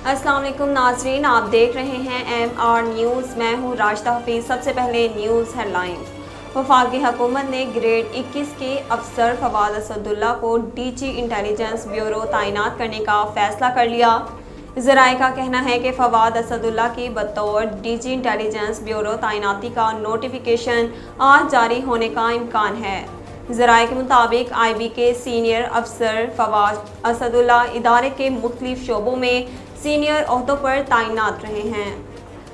अस्सलाम वालेकुम नाज़रीन, आप देख रहे हैं MR न्यूज़। मैं हूँ राशिदा हफीज़। सबसे पहले न्यूज़ हेडलाइंस। वफाकी हुकूमत ने ग्रेड 21 के अफसर फवाद असदुल्ला को DG इंटेलिजेंस ब्यूरो तैनात करने का फैसला कर लिया। ज़राए का कहना है कि फवाद असदुल्ला की बतौर DG इंटेलिजेंस ब्यूरो तैनाती का नोटिफिकेशन आज जारी होने का इम्कान है। ज़राए के मुताबिक IB के सीनियर अफसर फवाद असदुल्ला इदारे के मुख्तलिफ शोबों में सीनियर ओहदों पर तैनात रहे हैं।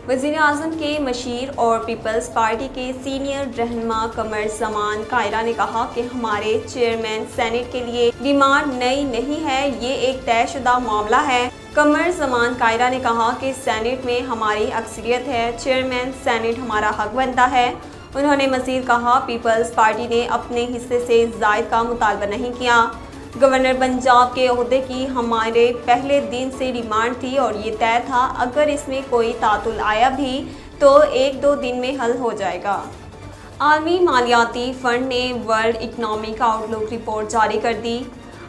वज़ीर आज़म के मशीर और पीपल्स पार्टी के सीनियर रहनुमा कमर ज़मान कायरा ने कहा कि हमारे चेयरमैन सेनेट के लिए डिमांड नई नहीं है, ये एक तयशुदा मामला है। कमर ज़मान कायरा ने कहा कि सेनेट में हमारी अक्सरियत है, चेयरमैन सेनेट हमारा हक बनता है। उन्होंने मज़ीद कहा, पीपल्स पार्टी ने अपने हिस्से से ज़ायद का मुतालबा नहीं किया। गवर्नर पंजाब के ओहदे की हमारे पहले दिन से डिमांड थी और ये तय था अगर इसमें कोई तातुल आया भी तो 1-2 दिन में हल हो जाएगा। आलमी मालियाती फ़ंड ने वर्ल्ड इकनॉमिक आउटलुक रिपोर्ट जारी कर दी।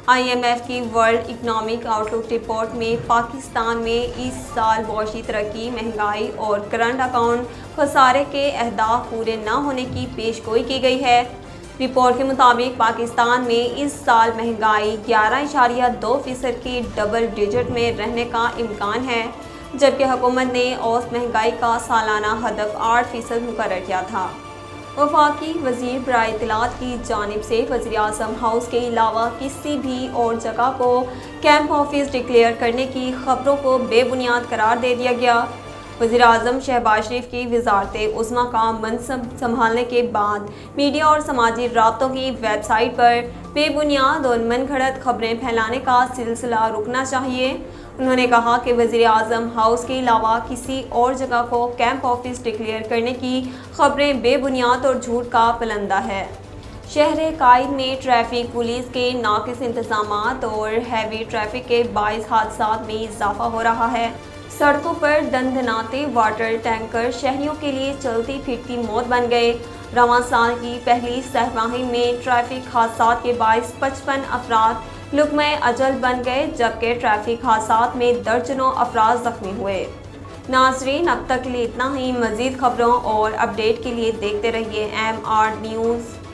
IMF की वर्ल्ड इकनॉमिक आउटलुक रिपोर्ट में पाकिस्तान में इस साल मौशी तरक्की, महंगाई और करंट अकाउंट खसारे के अहदाफ पूरे न होने की पेशगोई की गई है। रिपोर्ट के मुताबिक पाकिस्तान में इस साल महंगाई 11.2% की डबल डिजिट में रहने का इम्कान है, जबकि हुकूमत ने औसत महंगाई का सालाना हदफ 8% मुकर्रर किया था। वफाकी वज़ीर बराए इत्तलात की जानिब से वज़ीर आज़म हाउस के अलावा किसी भी और जगह को कैंप ऑफिस डिक्लेयर करने की खबरों को बेबुनियाद करार दे दिया गया। वज़ीर आज़म शहबाज शरीफ की वज़ारत उज़्मा का मनसब संभालने के बाद मीडिया और समाजी राब्तों की वेबसाइट पर बेबुनियाद और मनगढ़ंत खबरें फैलाने का सिलसिला रुकना चाहिए। उन्होंने कहा कि वज़ीर आज़म हाउस के अलावा किसी और जगह को कैंप ऑफिस डिक्लेयर करने की खबरें बेबुनियाद और झूठ का पलंदा है। शहर कायद में ट्रैफिक पुलिस के नाक़िस इंतज़ामात और हैवी ट्रैफिक के बाइस हादसात में इजाफा हो रहा है। सड़कों पर दंदनाते वाटर टैंकर शहरियों के लिए चलती फिरती मौत बन गए। रवां साल की पहली सहमाही में ट्रैफिक हादसात के बाइस 55 अफराद लुक़्मे अजल बन गए, जबकि ट्रैफिक हादसात में दर्जनों अफराद ज़ख्मी हुए। नाज़रीन, अब तक के लिए इतना ही। मज़ीद खबरों और अपडेट के लिए देखते रहिए MR न्यूज़।